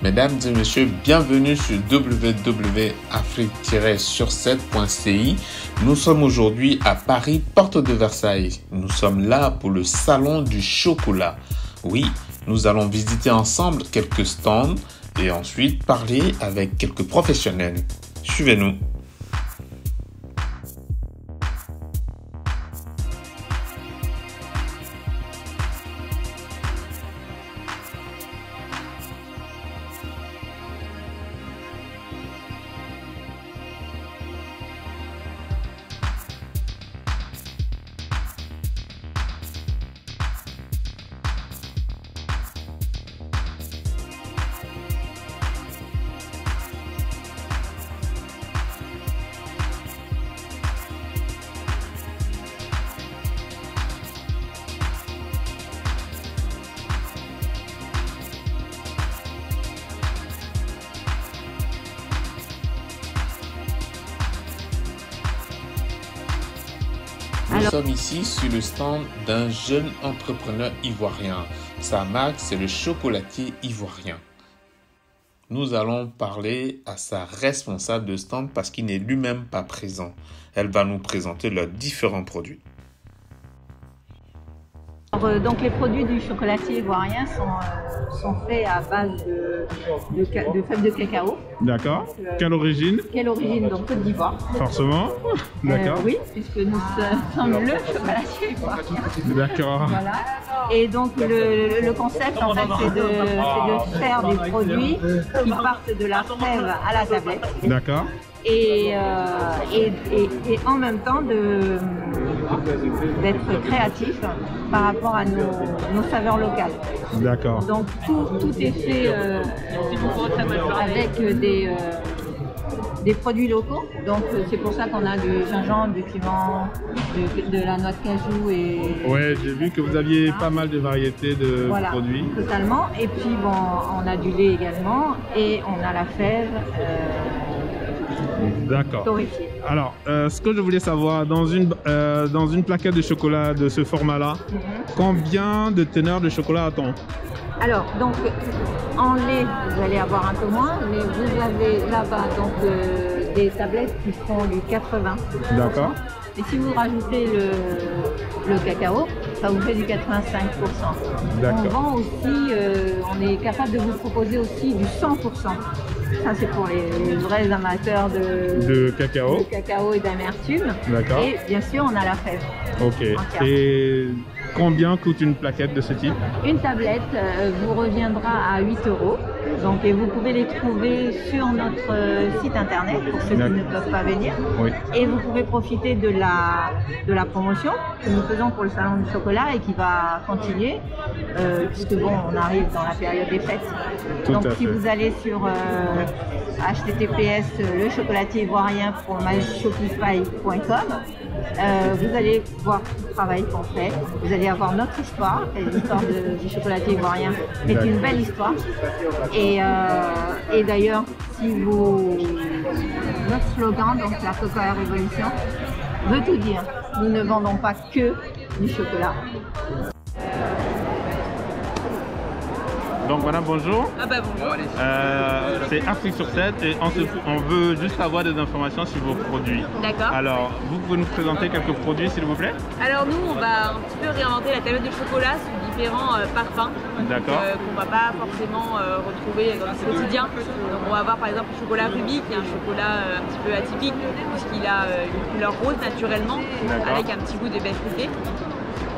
Mesdames et messieurs, bienvenue sur www.afrique-sur7.ci. Nous sommes aujourd'hui à Paris, porte de Versailles. Nous sommes là pour le salon du chocolat. Oui, nous allons visiter ensemble quelques stands et ensuite parler avec quelques professionnels. Suivez-nous. Nous sommes ici sur le stand d'un jeune entrepreneur ivoirien. Sa marque, c'est le chocolatier ivoirien. Nous allons parler à sa responsable de stand parce qu'il n'est lui-même pas présent. Elle va nous présenter leurs différents produits. Donc les produits du chocolatier ivoirien sont faits à base de fèves de cacao. D'accord. Quelle origine? Quelle origine? Donc Côte d'Ivoire. Forcément. D'accord. Oui, puisque nous sommes le chocolatier ivoirien. D'accord. Voilà. Et donc le concept en fait c'est de faire des produits qui partent de la fève à la tablette. D'accord. Et en même temps d'être créatif par rapport à nos saveurs locales. D'accord. Donc tout est fait avec des produits locaux. Donc c'est pour ça qu'on a du gingembre, du piment, de la noix de cajou et... Ouais, j'ai vu que vous aviez pas mal de variétés de produits. Totalement. Et puis bon, on a du lait également et on a la fève. D'accord. Torréfiée. Alors, ce que je voulais savoir, dans une plaquette de chocolat de ce format-là, combien de teneurs de chocolat a-t-on? Alors, donc, en lait, vous allez avoir un peu moins, mais vous avez là-bas donc des tablettes qui font du 80. D'accord. Et si vous rajoutez le cacao, ça vous fait du 85%. On vend aussi, on est capable de vous proposer aussi du 100%. Ça c'est pour les vrais amateurs de cacao et d'amertume. D'accord. Et bien sûr, on a la fève. Ok. Et combien coûte une plaquette de ce type? Une tablette vous reviendra à 8 €. Donc, et vous pouvez les trouver sur notre site internet pour ceux qui ne peuvent pas venir. Oui. Et vous pouvez profiter de la promotion que nous faisons pour le salon du chocolat et qui va continuer puisque bon, on arrive dans la période des fêtes. Donc si vous allez sur https lechocolatierIvoirien.myshopify.com, vous allez voir tout le travail qu'on fait. Vous allez avoir notre histoire, l'histoire du chocolatier ivoirien, qui est une belle histoire. Et d'ailleurs, notre slogan, donc la Cocoa Révolution, veut tout dire. Nous ne vendons pas que du chocolat. Donc madame, bonjour. Bonjour. C'est Afrique sur 7 et on veut juste avoir des informations sur vos produits. D'accord. Alors, vous pouvez nous présenter quelques produits s'il vous plaît? Alors nous, on va un petit peu réinventer la tablette de chocolat sous différents parfums. D'accord. Qu'on ne va pas forcément retrouver dans le quotidien. Donc on va avoir par exemple le chocolat rubis, qui est un chocolat un petit peu atypique puisqu'il a une couleur rose naturellement avec un petit goût de baie fruitée.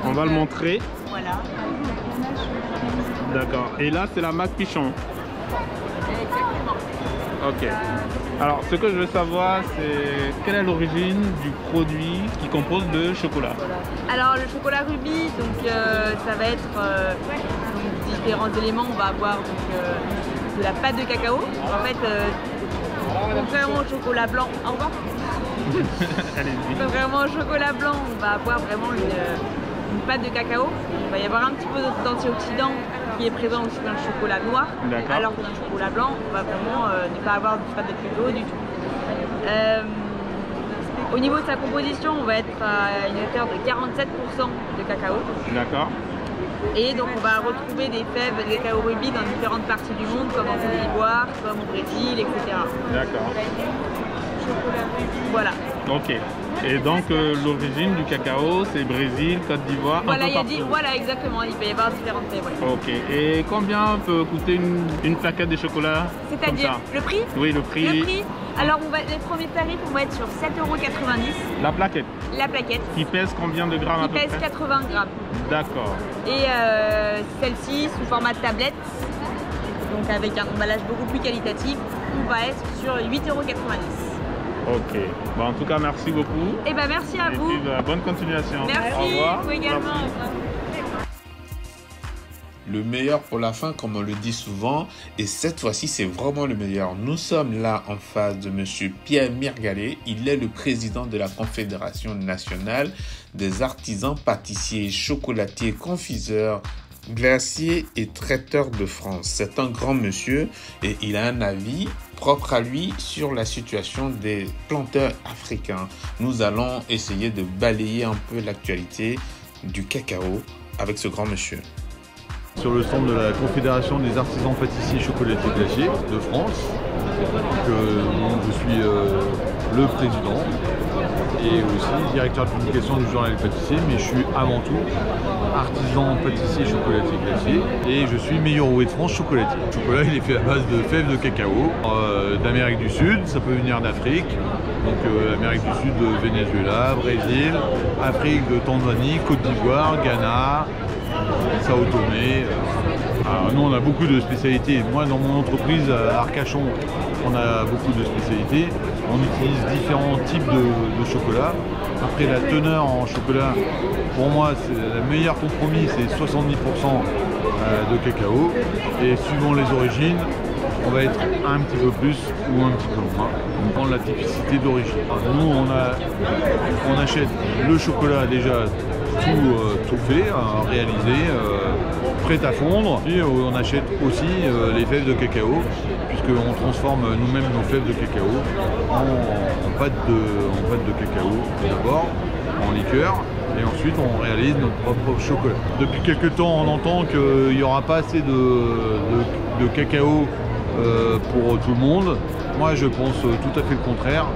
On va le montrer. Voilà. D'accord. Et là, c'est la marque Pichon. Exactement. Ok. Alors, ce que je veux savoir, c'est quelle est l'origine du produit qui compose le chocolat? Alors, le chocolat rubis, donc ça va être donc, différents éléments. On va avoir donc, de la pâte de cacao. En fait, contrairement au chocolat blanc, au revoir. Contrairement au chocolat blanc, on va avoir vraiment une pâte de cacao. Il va y avoir un petit peu d'antioxydants qui est présent aussi dans le chocolat noir, alors que dans le chocolat blanc, on va vraiment ne pas avoir de pâte de cacao du tout. Au niveau de sa composition, on va être à une hauteur de 47% de cacao. D'accord. Et donc on va retrouver des fèves de cacao rubis dans différentes parties du monde, comme en Côte d'Ivoire, comme au Brésil, etc. D'accord. Voilà. Ok. Et donc l'origine du cacao, c'est Brésil, Côte d'Ivoire, voilà, un peu partout. Voilà, exactement. Il peut y avoir différentes fèves. Ouais. Ok. Et combien peut coûter une plaquette de chocolat? C'est-à-dire le prix? Oui, le prix. Le prix. Alors les premiers tarifs, on va être sur 7,90 €. La plaquette? La plaquette. Qui pèse combien de grammes à peu près? Qui pèse 80 grammes. D'accord. Et celle-ci, sous format tablette, donc avec un emballage beaucoup plus qualitatif, on va être sur 8,90 €. Ok. Bon, en tout cas, merci beaucoup. Et ben merci à vous. Et puis, bonne continuation. Merci. Au revoir. Vous également. Merci. Le meilleur pour la fin, comme on le dit souvent, et cette fois-ci, c'est vraiment le meilleur. Nous sommes là en face de Monsieur Pierre Mirgalet. Il est le président de la Confédération nationale des artisans pâtissiers, chocolatiers, confiseurs, glaciers et traiteurs de France. C'est un grand monsieur et il a un avis propre à lui sur la situation des planteurs africains. Nous allons essayer de balayer un peu l'actualité du cacao avec ce grand monsieur. Sur le stand de la Confédération des artisans pâtissiers chocolatiers glaciers de France, dont je suis le président et aussi directeur de publication du journal Les Pâtissiers, mais je suis avant tout artisan pâtissier chocolatier glacier et je suis meilleur roué de France chocolatier. Le chocolat il est fait à base de fèves de cacao d'Amérique du Sud, ça peut venir d'Afrique, donc Amérique du Sud, Venezuela, Brésil, Afrique de Tanzanie, Côte d'Ivoire, Ghana, Sao Tomé. Alors nous on a beaucoup de spécialités. Moi dans mon entreprise à Arcachon, on a beaucoup de spécialités. On utilise différents types de chocolat. Après la teneur en chocolat, pour moi le meilleur compromis c'est 70% de cacao. Et suivant les origines, on va être un petit peu plus ou un petit peu moins. On prend la typicité d'origine. Nous on achète le chocolat déjà tout fait, réalisé, prêt à fondre. Et on achète aussi les fèves de cacao, puisqu'on transforme nous-mêmes nos fèves de cacao en pâte de cacao d'abord, en liqueur, et ensuite on réalise notre propre chocolat. Depuis quelques temps on entend qu'il n'y aura pas assez de cacao pour tout le monde. Moi je pense tout à fait le contraire.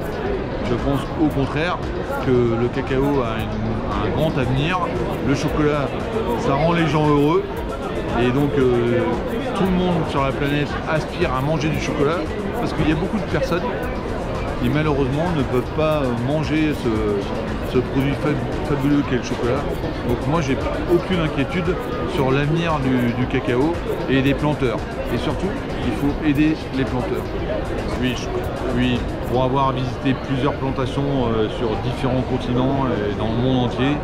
Je pense au contraire que le cacao a un grand avenir. Le chocolat, ça rend les gens heureux. Et donc tout le monde sur la planète aspire à manger du chocolat parce qu'il y a beaucoup de personnes qui malheureusement ne peuvent pas manger ce produit fabuleux qu'est le chocolat. Donc moi j'ai aucune inquiétude sur l'avenir du cacao et des planteurs. Et surtout, il faut aider les planteurs. Oui, pour avoir visité plusieurs plantations sur différents continents et dans le monde entier,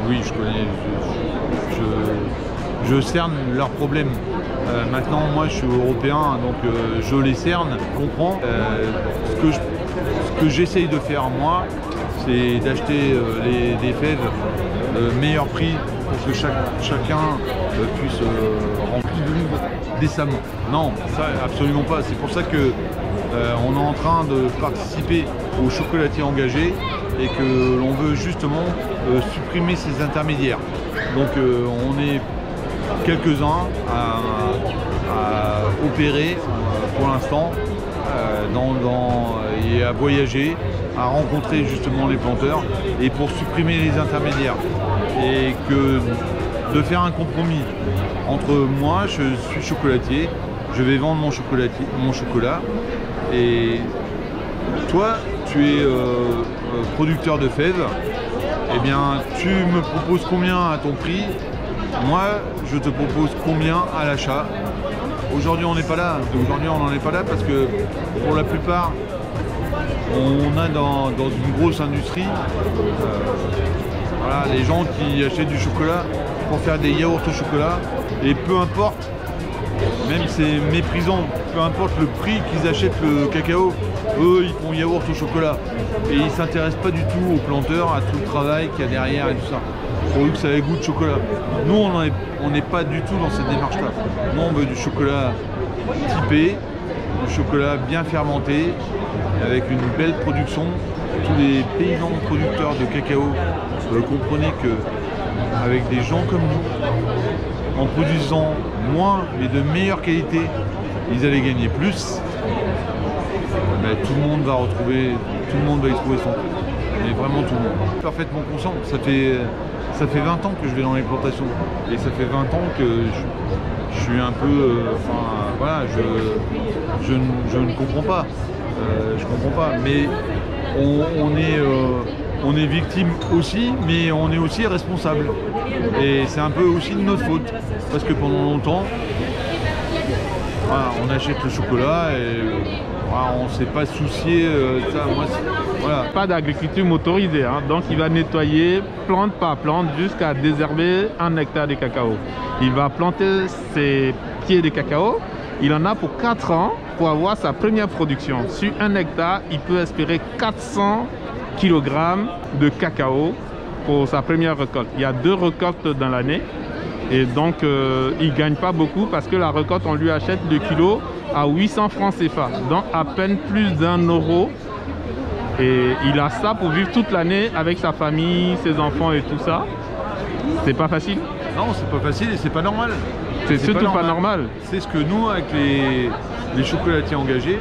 oui, je connais, je cerne leurs problèmes. Maintenant, moi, je suis européen, donc je les cerne, je comprends. Ce que j'essaye de faire, moi, c'est d'acheter des fèves de meilleur prix pour que chacun puisse remplir décemment. Non, ça absolument pas. C'est pour ça que on est en train de participer aux chocolatiers engagés et que l'on veut justement supprimer ces intermédiaires. Donc on est quelques-uns à opérer pour l'instant et à voyager, à rencontrer justement les planteurs et pour supprimer les intermédiaires et que de faire un compromis entre moi, je suis chocolatier, je vais vendre mon chocolat et toi tu es producteur de fèves, eh bien tu me proposes combien à ton prix, moi je te propose combien à l'achat. Aujourd'hui on n'est pas là, aujourd'hui on n'en est pas là parce que pour la plupart on a dans une grosse industrie voilà, les gens qui achètent du chocolat pour faire des yaourts au chocolat et peu importe, même c'est méprisant, peu importe le prix qu'ils achètent le cacao, eux ils font yaourt au chocolat et ils ne s'intéressent pas du tout aux planteurs, à tout le travail qu'il y a derrière et tout ça. Pour eux que ça ait goût de chocolat. Nous on n'est pas du tout dans cette démarche là. Nous on veut du chocolat typé, du chocolat bien fermenté, avec une belle production. Tous les paysans producteurs de cacao, comprenez que avec des gens comme nous, en produisant moins mais de meilleure qualité, ils allaient gagner plus. Ben, tout le monde va y trouver son compte. Mais vraiment tout le monde. Parfaitement conscient. Ça fait 20 ans que je vais dans les plantations. Et ça fait 20 ans que je suis un peu... voilà, je ne comprends pas. Je comprends pas. Mais on est victime aussi, mais on est aussi responsable. Et c'est un peu aussi de notre faute. Parce que pendant longtemps, voilà, on achète le chocolat et voilà, on ne s'est pas soucié de ça. Voilà. Pas d'agriculture motorisée, hein. Donc il va nettoyer plante par plante jusqu'à désherber 1 hectare de cacao. Il va planter ses pieds de cacao. Il en a pour 4 ans pour avoir sa première production. Sur 1 hectare, il peut espérer 400 kg de cacao pour sa première récolte. Il y a 2 récoltes dans l'année. Et donc, il ne gagne pas beaucoup parce que la récolte, on lui achète le kilo à 800 francs CFA. Donc, à peine plus d'1 euro. Et il a ça pour vivre toute l'année avec sa famille, ses enfants et tout ça. C'est pas facile? Non, c'est pas facile et c'est pas normal. C'est surtout pas normal. C'est ce que nous, avec les chocolatiers engagés,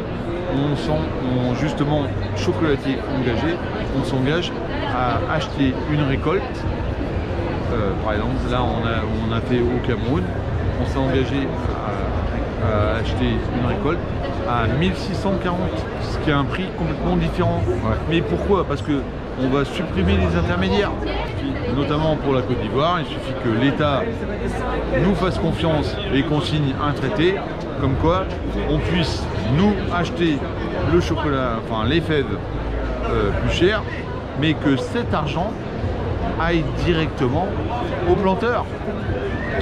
justement, chocolatiers engagés, on s'engage à acheter une récolte. Par exemple, là on a fait au Cameroun, on s'est engagé à acheter une récolte à 1640, ce qui est un prix complètement différent. Ouais. Mais pourquoi? Parce qu'on va supprimer les intermédiaires, notamment pour la Côte d'Ivoire. Il suffit que l'État nous fasse confiance et qu'on signe un traité, comme quoi on puisse nous acheter le chocolat, enfin les fèves plus cher, mais que cet argent aille directement aux planteurs,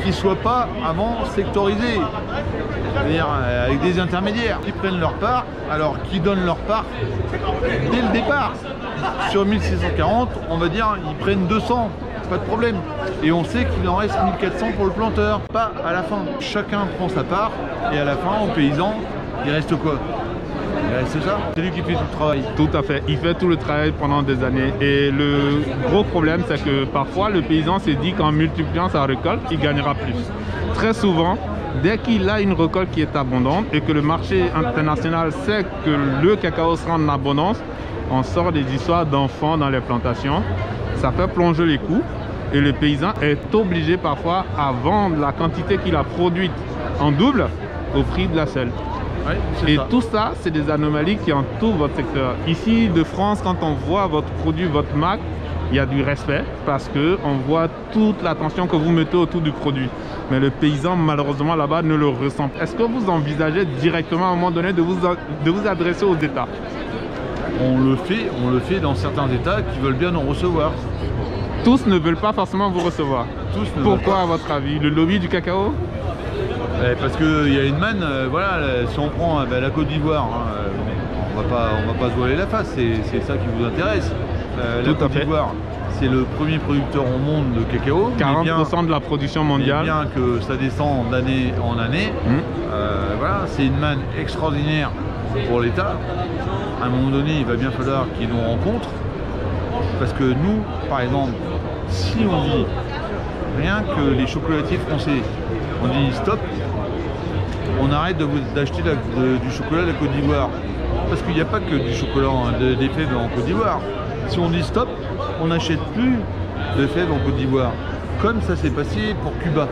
qui ne soient pas avant sectorisés, c'est-à-dire avec des intermédiaires qui prennent leur part, alors qui donnent leur part dès le départ. Sur 1640, on va dire ils prennent 200, pas de problème, et on sait qu'il en reste 1400 pour le planteur, pas à la fin. Chacun prend sa part et à la fin, au paysan, il reste quoi? C'est ça, c'est lui qui fait tout le travail. Tout à fait, il fait tout le travail pendant des années. Et le gros problème, c'est que parfois le paysan se dit qu'en multipliant sa récolte, il gagnera plus. Très souvent, dès qu'il a une récolte qui est abondante et que le marché international sait que le cacao sera en abondance, on sort des histoires d'enfants dans les plantations. Ça fait plonger les coûts et le paysan est obligé parfois à vendre la quantité qu'il a produite en double au prix de la selle. Ouais, et ça. Tout ça, c'est des anomalies qui entourent votre secteur. Ici, de France, quand on voit votre produit, votre marque, il y a du respect parce qu'on voit toute l'attention que vous mettez autour du produit. Mais le paysan, malheureusement, là-bas, ne le ressent pas. Est-ce que vous envisagez directement, à un moment donné, de vous adresser aux États? On le fait dans certains États qui veulent bien nous recevoir. Tous ne veulent pas forcément vous recevoir. Tous ne Pourquoi, à votre avis? Le lobby du cacao? Parce qu'il y a une manne, voilà, si on prend la Côte d'Ivoire, on va pas se voiler la face, c'est ça qui vous intéresse. La Côte d'Ivoire, c'est le premier producteur au monde de cacao. 40% de la production mondiale. Bien que ça descend d'année en année, voilà, c'est une manne extraordinaire pour l'État. À un moment donné, il va bien falloir qu'ils nous rencontrent. Parce que nous, par exemple, si on dit rien que les chocolatiers français, on dit stop, on arrête d'acheter du chocolat de la Côte d'Ivoire. Parce qu'il n'y a pas que du chocolat des fèves en Côte d'Ivoire. Si on dit stop, on n'achète plus de fèves en Côte d'Ivoire. Comme ça s'est passé pour Cuba.